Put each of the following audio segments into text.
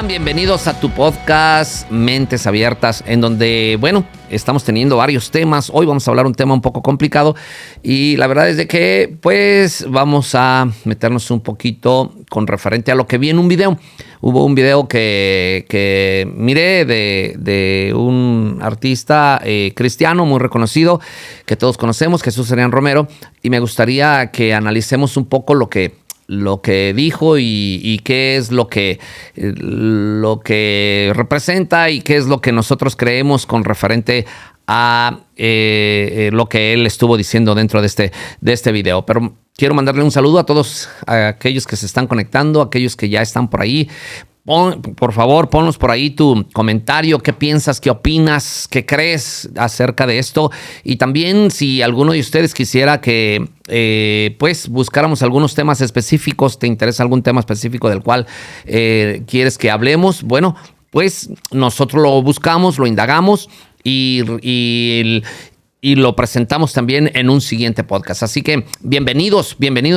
están? Bienvenidos a tu podcast Mentes Abiertas, en donde, bueno, estamos teniendo varios temas. Hoy vamos a hablar un tema un poco complicado y la verdad es de que, pues, vamos a meternos un poquito con referente a lo que vi en un video. Hubo un video que miré de un artista cristiano muy reconocido que todos conocemos, Jesús Adrián Romero, y me gustaría que analicemos un poco lo que dijo y qué es lo que representa y qué es lo que nosotros creemos con referente a lo que él estuvo diciendo dentro de este video. Pero quiero mandarle un saludo a todos a aquellos que se están conectando, a aquellos que ya están por ahí. Por favor, ponnos por ahí tu comentario, qué piensas, qué opinas, qué crees acerca de esto. Y también si alguno de ustedes quisiera que pues buscáramos algunos temas específicos, te interesa algún tema específico del cual quieres que hablemos, bueno, pues nosotros lo buscamos, lo indagamos y lo presentamos también en un siguiente podcast. Así que bienvenidos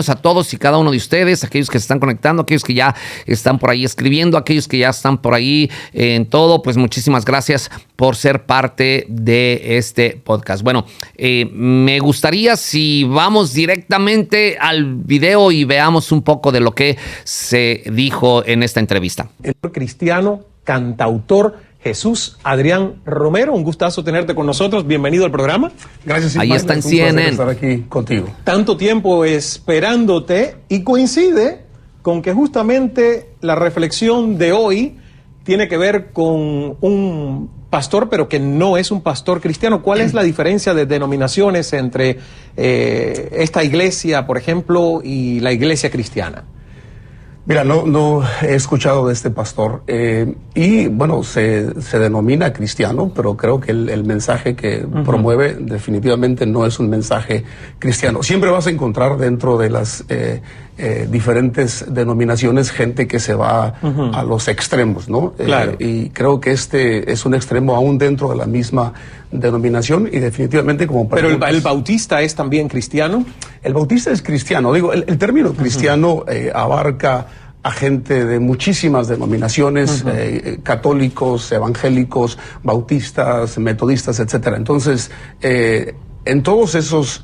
a todos y cada uno de ustedes, aquellos que se están conectando, aquellos que ya están por ahí escribiendo, aquellos que ya están por ahí en todo, pues muchísimas gracias por ser parte de este podcast. Bueno, me gustaría si vamos directamente al video y veamos un poco de lo que se dijo en esta entrevista. El cristiano, cantautor, Jesús Adrián Romero, un gustazo tenerte con nosotros. Bienvenido al programa. Gracias, Ismael. Ahí está en CNN. Estar aquí contigo. Tanto tiempo esperándote y coincide con que justamente la reflexión de hoy tiene que ver con un pastor, pero que no es un pastor cristiano. ¿Cuál es la diferencia de denominaciones entre esta iglesia, por ejemplo, y la iglesia cristiana? Mira, no he escuchado de este pastor y bueno, se denomina cristiano, pero creo que el mensaje que promueve definitivamente no es un mensaje cristiano. Siempre vas a encontrar dentro de las diferentes denominaciones gente que se va a los extremos, ¿no? Claro. Y creo que este es un extremo aún dentro de la misma denominación y definitivamente como... Pero el bautista es también cristiano. El bautista es cristiano. Digo, el término cristiano abarca a gente de muchísimas denominaciones, católicos, evangélicos, bautistas, metodistas, etcétera. Entonces, en todos esos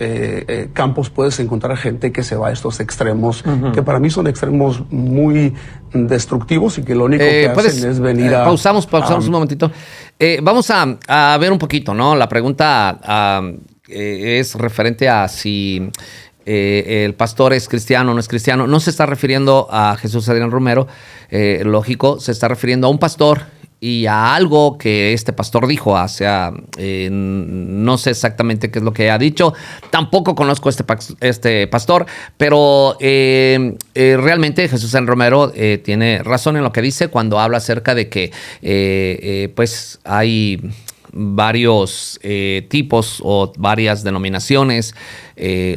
campos puedes encontrar gente que se va a estos extremos, que para mí son extremos muy destructivos y que lo único que hacen es venir a... Pausamos un momentito. Vamos a ver un poquito, ¿no? La pregunta es referente a si... el pastor es cristiano o no es cristiano. No se está refiriendo a Jesús Adrián Romero, lógico, se está refiriendo a un pastor y a algo que este pastor dijo. O sea, no sé exactamente qué es lo que ha dicho, tampoco conozco este pastor, pero realmente Jesús Adrián Romero tiene razón en lo que dice cuando habla acerca de que pues hay varios tipos o varias denominaciones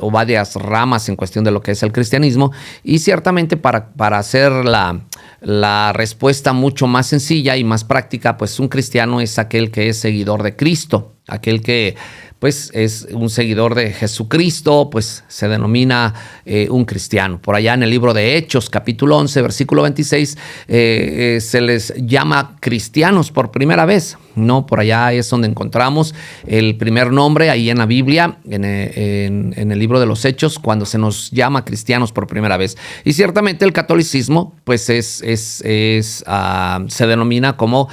o varias ramas en cuestión de lo que es el cristianismo, y ciertamente para hacer la respuesta mucho más sencilla y más práctica, pues un cristiano es aquel que es seguidor de Cristo, aquel que pues es un seguidor de Jesucristo, pues se denomina un cristiano. Por allá en el libro de Hechos, capítulo 11, versículo 26, se les llama cristianos por primera vez, ¿no? Por allá es donde encontramos el primer nombre ahí en la Biblia, en el libro de los Hechos, cuando se nos llama cristianos por primera vez. Y ciertamente el catolicismo, pues se denomina como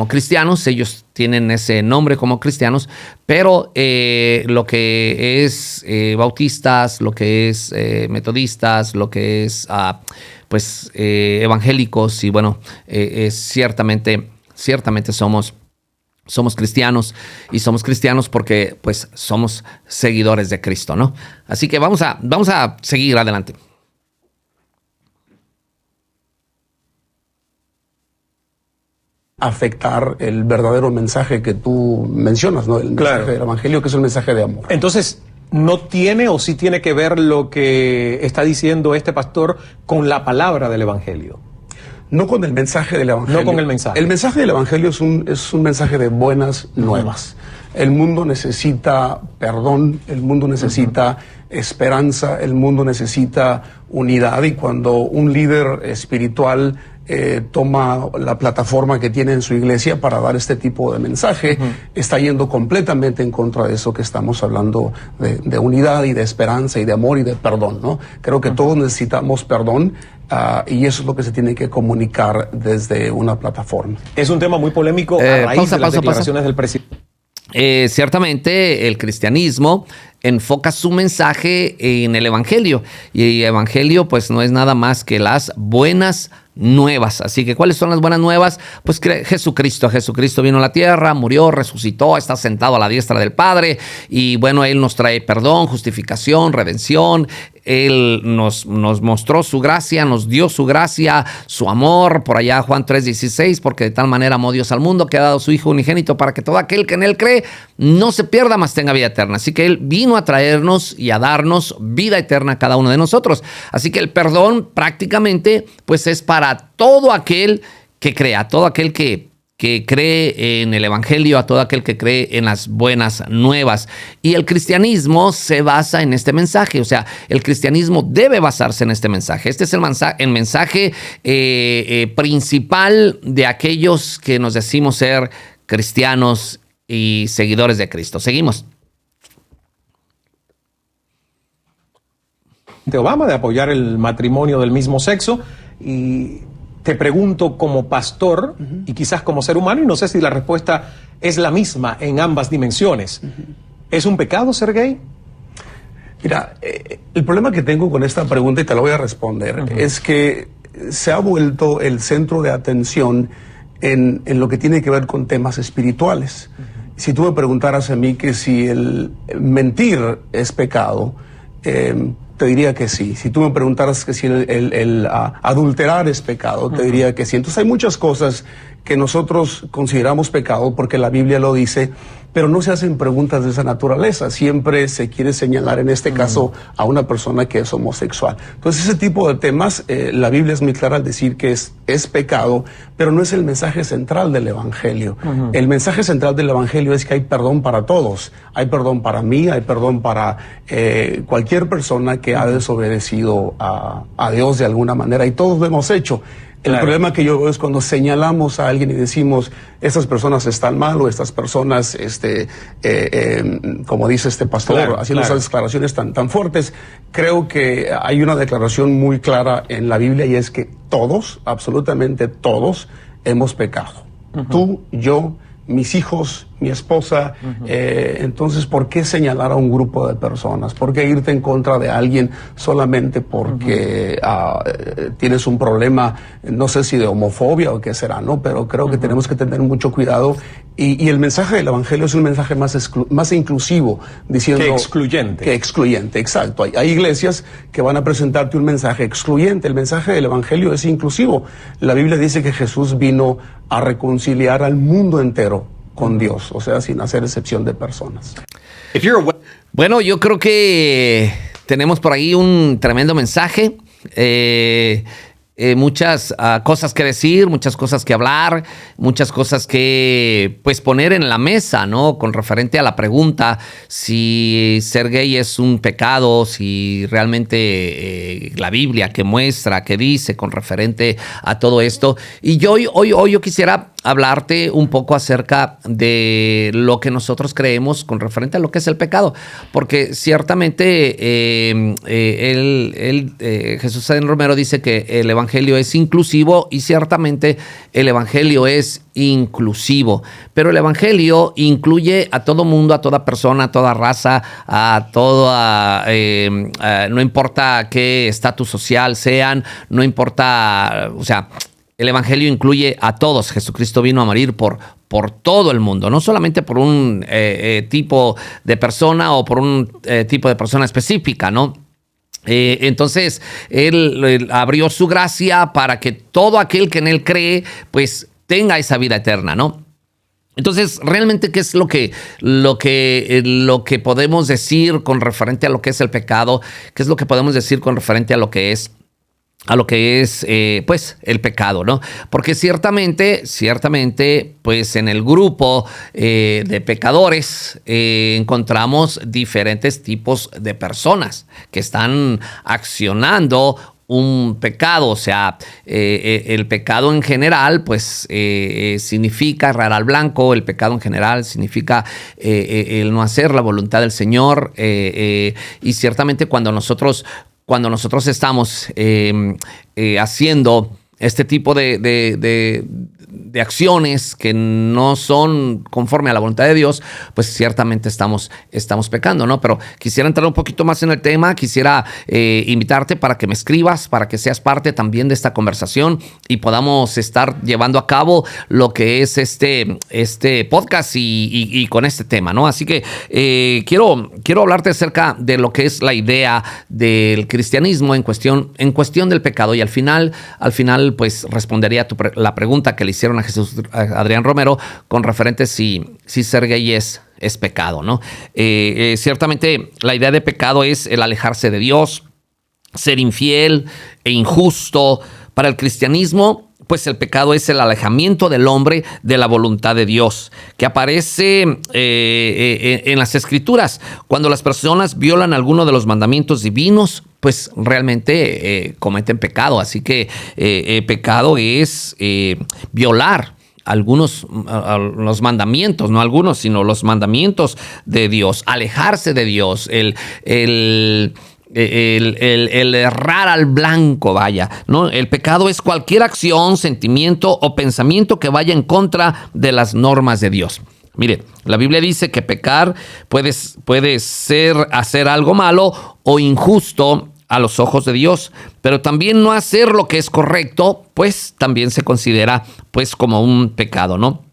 cristianos. Ellos tienen ese nombre como cristianos, pero lo que es bautistas, lo que es metodistas, lo que es evangélicos, y bueno, ciertamente somos cristianos, y somos cristianos porque pues somos seguidores de Cristo, ¿no? Así que vamos a seguir adelante. Afectar el verdadero mensaje que tú mencionas, ¿no? El mensaje del evangelio, que es el mensaje de amor. Entonces, ¿no tiene o sí tiene que ver lo que está diciendo este pastor con la palabra del evangelio? No con el mensaje del evangelio. No con el mensaje. El mensaje del evangelio es un mensaje de buenas nuevas. El mundo necesita perdón, el mundo necesita esperanza, el mundo necesita unidad, y cuando un líder espiritual toma la plataforma que tiene en su iglesia para dar este tipo de mensaje, está yendo completamente en contra de eso que estamos hablando de unidad y de esperanza y de amor y de perdón, ¿no? Creo que todos necesitamos perdón. Y eso es lo que se tiene que comunicar desde una plataforma. Es un tema muy polémico a raíz de las declaraciones del presidente. Ciertamente el cristianismo enfoca su mensaje en el evangelio, y el evangelio pues no es nada más que las buenas nuevas. Así que, ¿cuáles son las buenas nuevas? Pues Jesucristo vino a la tierra, murió, resucitó, está sentado a la diestra del Padre, y bueno, Él nos trae perdón, justificación, redención. Él nos mostró su gracia, nos dio su gracia, su amor. Por allá Juan 3:16, porque de tal manera amó Dios al mundo que ha dado su Hijo unigénito para que todo aquel que en Él cree no se pierda, mas tenga vida eterna. Así que Él vino a traernos y a darnos vida eterna a cada uno de nosotros. Así que el perdón prácticamente pues es para todo aquel que crea, todo aquel que cree en el evangelio, a todo aquel que cree en las buenas nuevas. Y el cristianismo se basa en este mensaje, o sea, el cristianismo debe basarse en este mensaje. Este es el mensaje principal de aquellos que nos decimos ser cristianos y seguidores de Cristo. Seguimos. De Obama de apoyar el matrimonio del mismo sexo, y te pregunto como pastor y quizás como ser humano, y no sé si la respuesta es la misma en ambas dimensiones. ¿Es un pecado ser gay? Mira, el problema que tengo con esta pregunta, y te la voy a responder, es que se ha vuelto el centro de atención en lo que tiene que ver con temas espirituales. Si tú me preguntaras a mí que si el mentir es pecado, te diría que sí. Si tú me preguntaras que si el adulterar es pecado, te diría que sí. Entonces hay muchas cosas que nosotros consideramos pecado porque la Biblia lo dice, pero no se hacen preguntas de esa naturaleza. Siempre se quiere señalar, en este caso, a una persona que es homosexual. Entonces ese tipo de temas, la Biblia es muy clara al decir que es pecado, pero no es el mensaje central del Evangelio. El mensaje central del Evangelio es que hay perdón para todos. Hay perdón para mí, hay perdón para cualquier persona que ha desobedecido a Dios de alguna manera, y todos lo hemos hecho. El problema que yo veo es cuando señalamos a alguien y decimos, estas personas están mal, o estas personas, como dice este pastor, haciendo esas declaraciones tan fuertes. Creo que hay una declaración muy clara en la Biblia, y es que todos, absolutamente todos, hemos pecado. Tú, yo, mis hijos, mi esposa. Entonces, ¿por qué señalar a un grupo de personas? ¿Por qué irte en contra de alguien solamente porque tienes un problema, no sé si de homofobia o qué será, ¿no? Pero creo que tenemos que tener mucho cuidado. Y el mensaje del Evangelio es un mensaje más inclusivo, diciendo... Que excluyente. Que excluyente, exacto. Hay iglesias que van a presentarte un mensaje excluyente. El mensaje del Evangelio es inclusivo. La Biblia dice que Jesús vino a reconciliar al mundo entero con Dios, o sea, sin hacer excepción de personas. Bueno, yo creo que tenemos por ahí un tremendo mensaje. Muchas cosas que decir, muchas cosas que hablar, muchas cosas que pues poner en la mesa, ¿no? Con referente a la pregunta si ser gay es un pecado, si realmente la Biblia que muestra, que dice con referente a todo esto. Y hoy yo quisiera hablarte un poco acerca de lo que nosotros creemos con referente a lo que es el pecado, porque ciertamente Jesús Adén Romero dice que el Evangelio es inclusivo, y ciertamente el Evangelio es inclusivo, pero el Evangelio incluye a todo mundo, a toda persona, a toda raza, a toda, no importa qué estatus social sean, no importa, o sea, el Evangelio incluye a todos. Jesucristo vino a morir por todo el mundo, no solamente por un tipo de persona o por un tipo de persona específica, ¿no? Entonces, él abrió su gracia para que todo aquel que en él cree, pues tenga esa vida eterna, ¿no? Entonces, realmente, ¿qué es lo que podemos decir con referente a lo que es el pecado? ¿Qué es lo que podemos decir con referente a lo que es pues el pecado, ¿no? Porque ciertamente, pues en el grupo de pecadores encontramos diferentes tipos de personas que están accionando un pecado, o sea, el pecado en general, pues significa errar al blanco, el pecado en general significa el no hacer la voluntad del Señor, y ciertamente cuando nosotros estamos haciendo este tipo de acciones que no son conforme a la voluntad de Dios, pues ciertamente estamos pecando, ¿no? Pero quisiera entrar un poquito más en el tema, quisiera invitarte para que me escribas, para que seas parte también de esta conversación y podamos estar llevando a cabo lo que es este podcast y con este tema, ¿no? Así que quiero hablarte acerca de lo que es la idea del cristianismo en cuestión del pecado, y al final pues respondería la pregunta que le hicieron a Adrián Romero con referente si ser gay es pecado, ¿no? Ciertamente la idea de pecado es el alejarse de Dios, ser infiel e injusto. Para el cristianismo, pues el pecado es el alejamiento del hombre de la voluntad de Dios, que aparece en las Escrituras. Cuando las personas violan alguno de los mandamientos divinos, pues realmente cometen pecado. Así que pecado es violar los mandamientos, no algunos, sino los mandamientos de Dios, alejarse de Dios, el errar al blanco, vaya, ¿no? El pecado es cualquier acción, sentimiento o pensamiento que vaya en contra de las normas de Dios. Mire, la Biblia dice que pecar puede ser hacer algo malo o injusto a los ojos de Dios, pero también no hacer lo que es correcto, pues también se considera pues como un pecado, ¿no?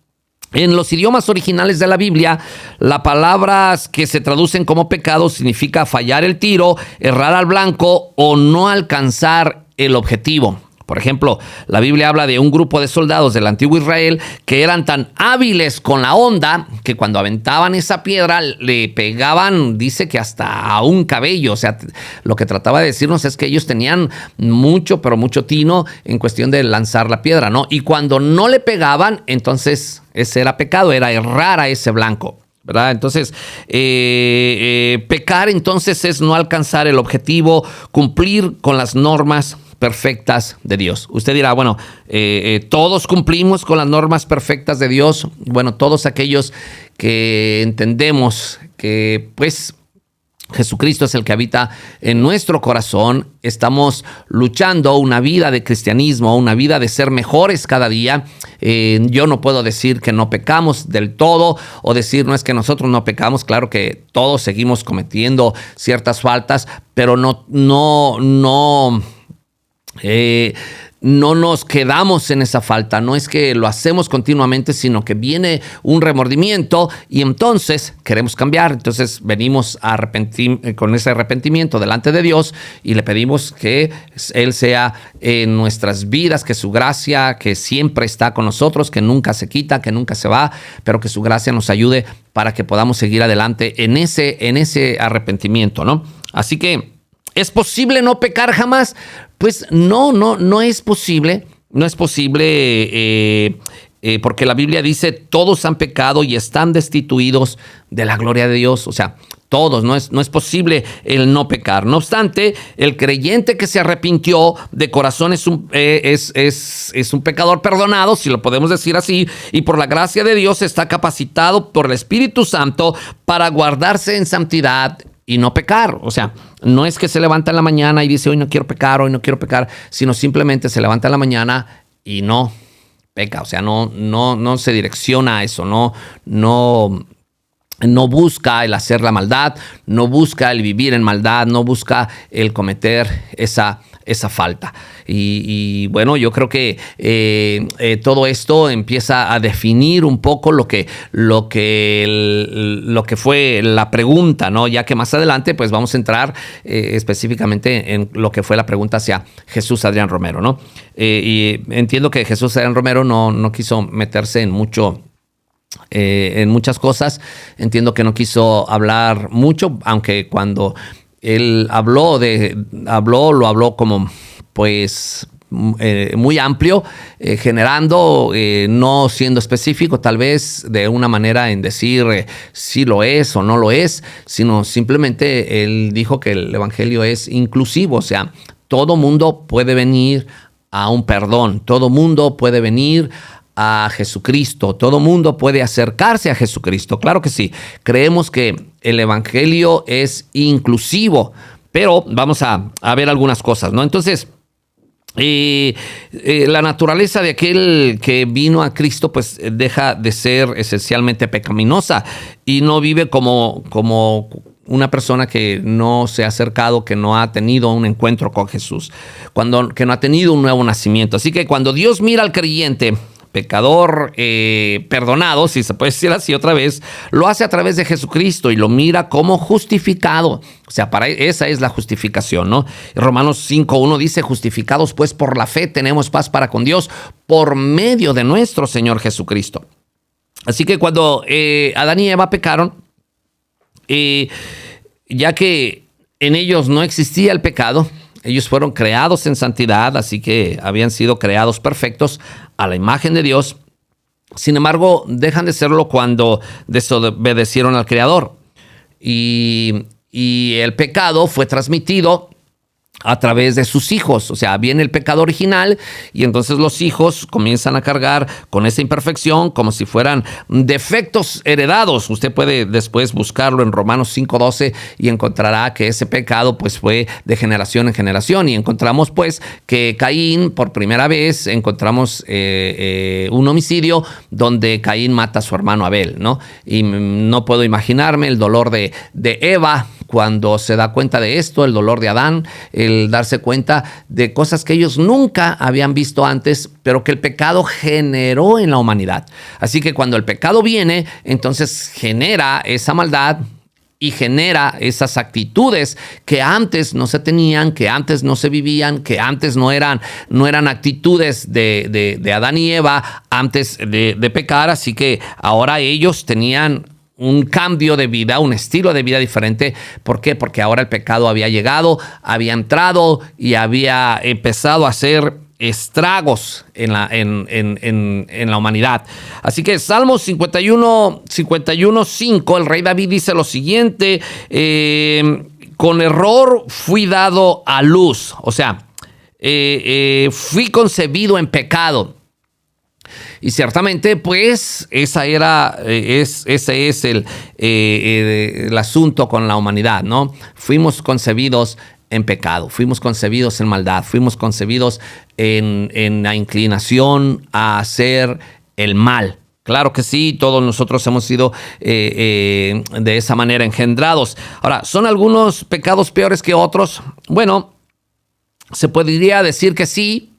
En los idiomas originales de la Biblia, las palabras que se traducen como pecado significa fallar el tiro, errar al blanco o no alcanzar el objetivo. Por ejemplo, la Biblia habla de un grupo de soldados del antiguo Israel que eran tan hábiles con la honda que cuando aventaban esa piedra le pegaban, dice que hasta a un cabello. O sea, lo que trataba de decirnos es que ellos tenían mucho, pero mucho tino en cuestión de lanzar la piedra, ¿no? Y cuando no le pegaban, entonces ese era pecado, era errar a ese blanco, ¿verdad? Entonces, pecar entonces es no alcanzar el objetivo, cumplir con las normas perfectas de Dios. Usted dirá, bueno, todos cumplimos con las normas perfectas de Dios. Bueno, todos aquellos que entendemos que pues Jesucristo es el que habita en nuestro corazón, estamos luchando una vida de cristianismo, una vida de ser mejores cada día. Yo no puedo decir que no pecamos del todo o decir no es que nosotros no pecamos. Claro que todos seguimos cometiendo ciertas faltas, pero no nos quedamos en esa falta. No es que lo hacemos continuamente, sino que viene un remordimiento y entonces queremos cambiar. Entonces venimos a con ese arrepentimiento delante de Dios y le pedimos que Él sea en nuestras vidas, que su gracia, que siempre está con nosotros, que nunca se quita, que nunca se va, pero que su gracia nos ayude para que podamos seguir adelante en ese arrepentimiento, ¿no? Así que, ¿es posible no pecar jamás? Pues no es posible. No es posible porque la Biblia dice, todos han pecado y están destituidos de la gloria de Dios. O sea, todos, no es posible el no pecar. No obstante, el creyente que se arrepintió de corazón es un pecador perdonado, si lo podemos decir así, y por la gracia de Dios está capacitado por el Espíritu Santo para guardarse en santidad y no pecar. O sea, no es que se levanta en la mañana y dice hoy no quiero pecar, sino simplemente se levanta en la mañana y no peca. O sea, no se direcciona a eso, no busca el hacer la maldad, no busca el vivir en maldad, no busca el cometer esa falta. Y bueno, yo creo que todo esto empieza a definir un poco lo que fue la pregunta, ¿no? Ya que más adelante pues vamos a entrar específicamente en lo que fue la pregunta hacia Jesús Adrián Romero, ¿no? Y entiendo que Jesús Adrián Romero no quiso meterse en muchas cosas. Entiendo que no quiso hablar mucho, aunque cuando él lo habló como pues muy amplio, generando, no siendo específico tal vez de una manera en decir si lo es o no lo es, sino simplemente él dijo que el evangelio es inclusivo, o sea, todo mundo puede venir a un perdón, todo mundo puede venir a Jesucristo, todo mundo puede acercarse a Jesucristo. Claro que sí, creemos que el evangelio es inclusivo, pero vamos a ver algunas cosas, ¿no? Entonces, la naturaleza de aquel que vino a Cristo pues deja de ser esencialmente pecaminosa y no vive como una persona que no se ha acercado, que no ha tenido un encuentro con Jesús, que no ha tenido un nuevo nacimiento. Así que cuando Dios mira al creyente pecador perdonado, si se puede decir así otra vez, lo hace a través de Jesucristo y lo mira como justificado. O sea, esa es la justificación, ¿no? Romanos 5:1 dice: justificados pues por la fe tenemos paz para con Dios por medio de nuestro Señor Jesucristo. Así que cuando Adán y Eva pecaron, ya que en ellos no existía el pecado, ellos fueron creados en santidad, así que habían sido creados perfectos a la imagen de Dios. Sin embargo, dejan de serlo cuando desobedecieron al Creador. Y el pecado fue transmitido a través de sus hijos. O sea, viene el pecado original y entonces los hijos comienzan a cargar con esa imperfección como si fueran defectos heredados. Usted puede después buscarlo en Romanos 5:12 y encontrará que ese pecado pues fue de generación en generación. Y encontramos pues que Caín, por primera vez, encontramos un homicidio donde Caín mata a su hermano Abel, ¿no? Y no puedo imaginarme el dolor de Eva cuando se da cuenta de esto, el dolor de Adán, el darse cuenta de cosas que ellos nunca habían visto antes, pero que el pecado generó en la humanidad. Así que cuando el pecado viene, entonces genera esa maldad y genera esas actitudes que antes no se tenían, que antes no se vivían, que antes no eran actitudes de Adán y Eva antes de pecar. Así que ahora ellos tenían un cambio de vida, un estilo de vida diferente. ¿Por qué? Porque ahora el pecado había llegado, había entrado y había empezado a hacer estragos en la humanidad. Así que Salmos 51:5, el rey David dice lo siguiente: con error fui dado a luz. O sea, fui concebido en pecado. Y ciertamente, pues, ese es el asunto con la humanidad, ¿no? Fuimos concebidos en pecado, fuimos concebidos en maldad, fuimos concebidos en la inclinación a hacer el mal. Claro que sí, todos nosotros hemos sido de esa manera engendrados. Ahora, ¿son algunos pecados peores que otros? Bueno, se podría decir que sí,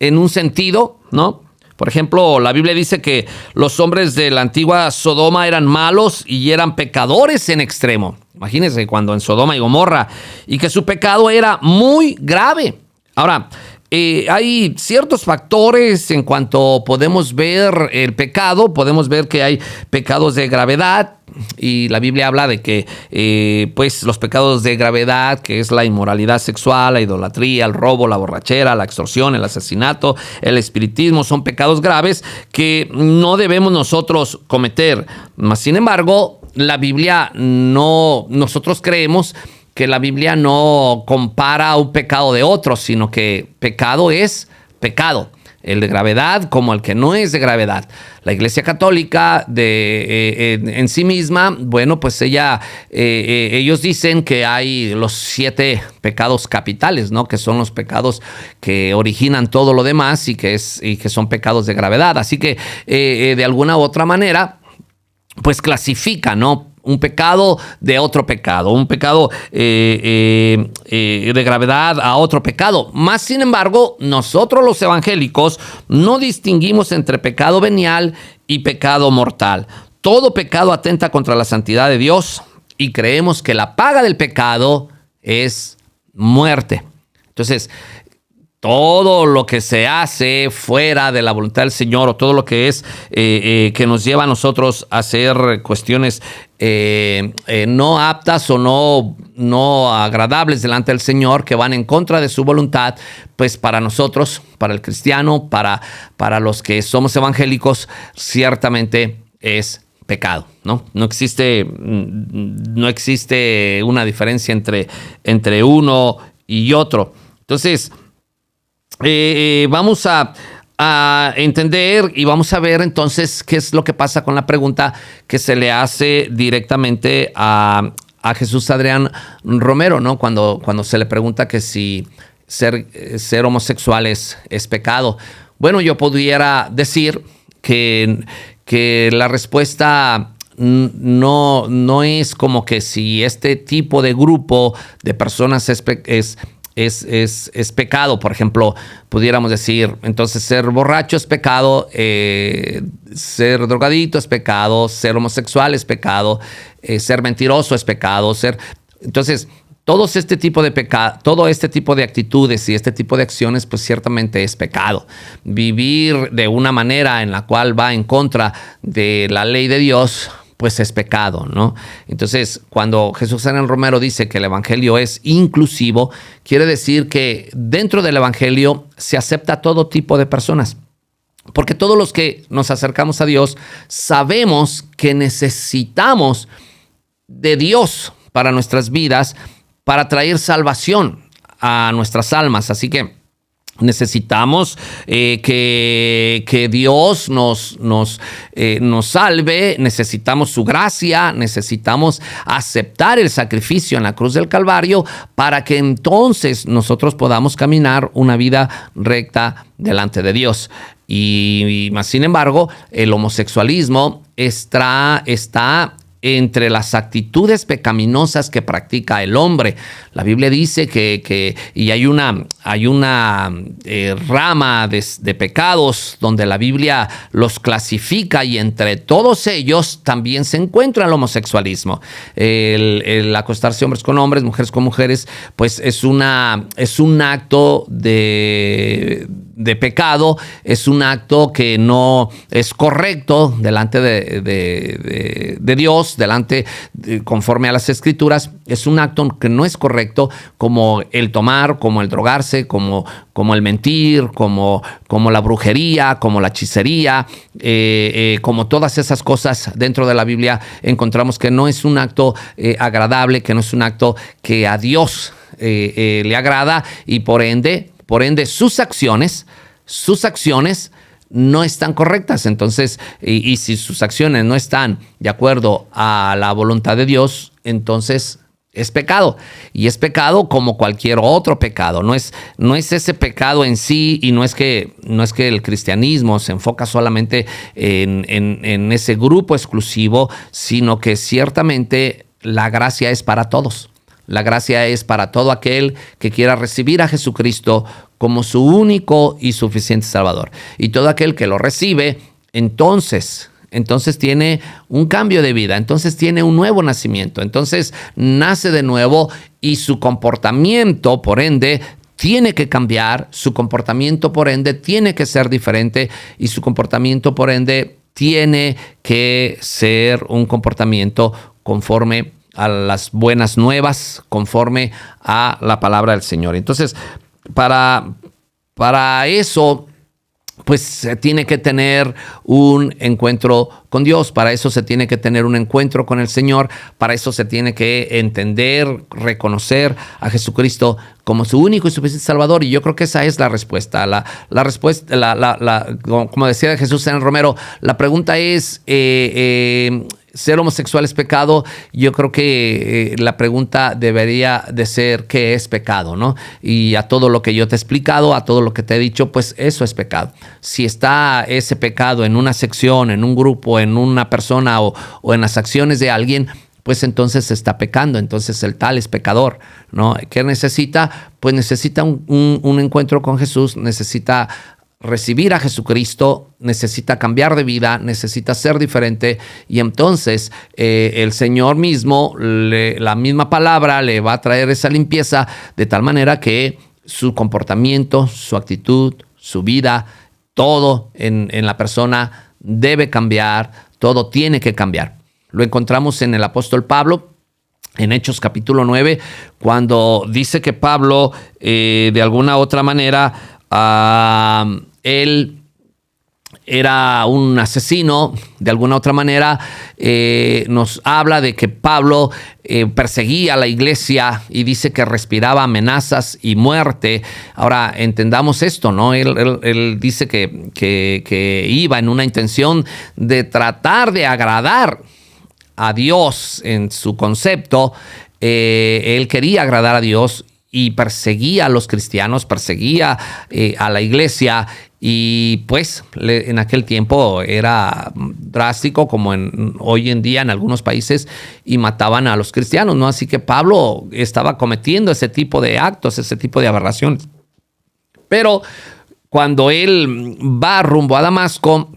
en un sentido, ¿no? Por ejemplo, la Biblia dice que los hombres de la antigua Sodoma eran malos y eran pecadores en extremo. Imagínense cuando en Sodoma y Gomorra, y que su pecado era muy grave. Ahora, hay ciertos factores en cuanto podemos ver el pecado. Podemos ver que hay pecados de gravedad, y la Biblia habla de que pues los pecados de gravedad, que es la inmoralidad sexual, la idolatría, el robo, la borrachera, la extorsión, el asesinato, el espiritismo, son pecados graves que no debemos nosotros cometer. Mas, sin embargo, la Biblia nosotros creemos que la Biblia no compara un pecado de otro, sino que pecado es pecado. El de gravedad como el que no es de gravedad. La Iglesia Católica en sí misma, bueno, pues ellos dicen que hay los 7 pecados capitales, ¿no? Que son los pecados que originan todo lo demás y que son pecados de gravedad. Así que de alguna u otra manera, pues clasifica, ¿no? Un pecado de otro pecado, un pecado de gravedad a otro pecado. Más sin embargo, nosotros los evangélicos no distinguimos entre pecado venial y pecado mortal. Todo pecado atenta contra la santidad de Dios y creemos que la paga del pecado es muerte. Entonces, todo lo que se hace fuera de la voluntad del Señor, o todo lo que es que nos lleva a nosotros a hacer cuestiones no aptas o no agradables delante del Señor, que van en contra de su voluntad, pues para nosotros, para el cristiano, para los que somos evangélicos, ciertamente es pecado, ¿no? No existe una diferencia entre uno y otro. Entonces, vamos a entender y vamos a ver entonces qué es lo que pasa con la pregunta que se le hace directamente a Jesús Adrián Romero, ¿no? Cuando se le pregunta que si ser homosexual es pecado. Bueno, yo pudiera decir que la respuesta no es como que si este tipo de grupo de personas es pecado. Por ejemplo, pudiéramos decir, entonces ser borracho es pecado, ser drogadito es pecado, ser homosexual es pecado, ser mentiroso es pecado, entonces todo este tipo de actitudes y este tipo de acciones, pues ciertamente es pecado. Vivir de una manera en la cual va en contra de la ley de Dios, pues es pecado, ¿no? Entonces, cuando Jesús Adrián Romero dice que el evangelio es inclusivo, quiere decir que dentro del evangelio se acepta todo tipo de personas. Porque todos los que nos acercamos a Dios sabemos que necesitamos de Dios para nuestras vidas, para traer salvación a nuestras almas. Así que necesitamos que Dios nos salve, necesitamos su gracia, necesitamos aceptar el sacrificio en la cruz del Calvario para que entonces nosotros podamos caminar una vida recta delante de Dios. Y más sin embargo, el homosexualismo está entre las actitudes pecaminosas que practica el hombre. La Biblia dice que hay una rama de pecados donde la Biblia los clasifica, y entre todos ellos también se encuentra el homosexualismo. El acostarse hombres con hombres, mujeres con mujeres, pues es un acto de pecado, es un acto que no es correcto delante de Dios, conforme a las Escrituras. Es un acto que no es correcto, como el tomar, como el drogarse, como el mentir, como la brujería, como la hechicería, como todas esas cosas dentro de la Biblia encontramos que no es un acto agradable, que no es un acto que a Dios le agrada, y por ende sus acciones no están correctas. Entonces, y si sus acciones no están de acuerdo a la voluntad de Dios, entonces es pecado. Y es pecado como cualquier otro pecado. No es ese pecado en sí, y no es que el cristianismo se enfoca solamente en ese grupo exclusivo, sino que ciertamente la gracia es para todos. La gracia es para todo aquel que quiera recibir a Jesucristo como su único y suficiente Salvador. Y todo aquel que lo recibe, entonces tiene un cambio de vida, entonces tiene un nuevo nacimiento, entonces nace de nuevo, y su comportamiento, por ende, tiene que cambiar, su comportamiento, por ende, tiene que ser diferente, y su comportamiento, por ende, tiene que ser un comportamiento conforme a las buenas nuevas, conforme a la palabra del Señor. Entonces, para eso, pues se tiene que tener un encuentro con Dios, para eso se tiene que tener un encuentro con el Señor, para eso se tiene que entender, reconocer a Jesucristo como su único y suficiente Salvador. Y yo creo que esa es la respuesta. La respuesta, como decía Jesús en Romero, la pregunta es, ¿ser homosexual es pecado? Yo creo que la pregunta debería de ser, ¿qué es pecado? ¿No? Y a todo lo que yo te he explicado, a todo lo que te he dicho, pues eso es pecado. Si está ese pecado en una sección, en un grupo, en una persona o en las acciones de alguien, pues entonces se está pecando, entonces el tal es pecador, ¿no? ¿Qué necesita? Pues necesita un encuentro con Jesús, necesita recibir a Jesucristo, necesita cambiar de vida, necesita ser diferente, y entonces el Señor mismo, la misma palabra le va a traer esa limpieza, de tal manera que su comportamiento, su actitud, su vida, todo en la persona debe cambiar, todo tiene que cambiar. Lo encontramos en el apóstol Pablo, en Hechos capítulo 9, cuando dice que Pablo, de alguna otra manera, él era un asesino, de alguna otra manera, nos habla de que Pablo perseguía a la iglesia y dice que respiraba amenazas y muerte. Ahora, entendamos esto, ¿no? Él dice que iba en una intención de tratar de agradar a Dios en su concepto. Él quería agradar a Dios y perseguía a los cristianos, perseguía a la iglesia. Y pues en aquel tiempo era drástico como hoy en día en algunos países, y mataban a los cristianos, ¿no? Así que Pablo estaba cometiendo ese tipo de actos, ese tipo de aberraciones. Pero cuando él va rumbo a Damasco,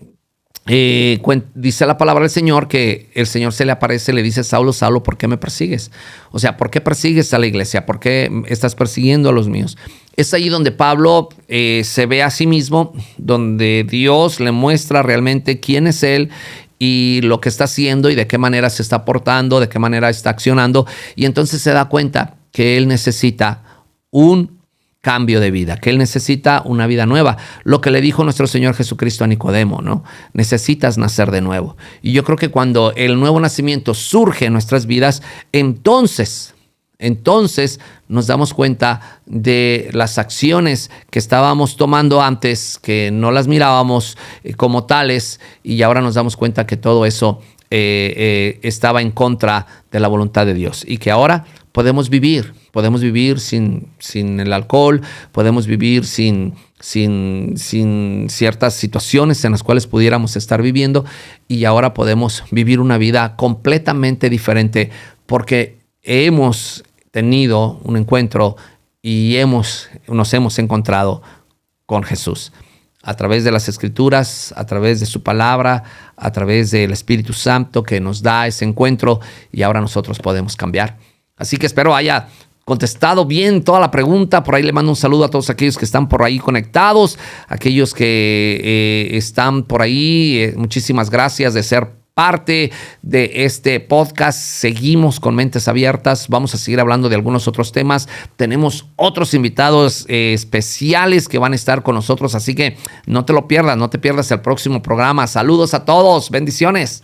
dice la palabra del Señor que el Señor se le aparece y le dice: Saulo, Saulo, ¿por qué me persigues? O sea, ¿por qué persigues a la iglesia? ¿Por qué estás persiguiendo a los míos? Es ahí donde Pablo se ve a sí mismo, donde Dios le muestra realmente quién es él y lo que está haciendo y de qué manera se está portando, de qué manera está accionando. Y entonces se da cuenta que él necesita un cambio de vida, que él necesita una vida nueva. Lo que le dijo nuestro Señor Jesucristo a Nicodemo, ¿no? Necesitas nacer de nuevo. Y yo creo que cuando el nuevo nacimiento surge en nuestras vidas, entonces nos damos cuenta de las acciones que estábamos tomando antes, que no las mirábamos como tales, y ahora nos damos cuenta que todo eso estaba en contra de la voluntad de Dios, y que ahora podemos vivir sin el alcohol, podemos vivir sin ciertas situaciones en las cuales pudiéramos estar viviendo, y ahora podemos vivir una vida completamente diferente porque hemos tenido un encuentro y nos hemos encontrado con Jesús. A través de las Escrituras, a través de su palabra, a través del Espíritu Santo que nos da ese encuentro, y ahora nosotros podemos cambiar. Así que espero haya contestado bien toda la pregunta. Por ahí le mando un saludo a todos aquellos que están por ahí conectados, aquellos que están por ahí. Muchísimas gracias de ser parte de este podcast. Seguimos con Mentes Abiertas. Vamos a seguir hablando de algunos otros temas. Tenemos otros invitados especiales que van a estar con nosotros, así que no te lo pierdas, no te pierdas el próximo programa. Saludos a todos, bendiciones.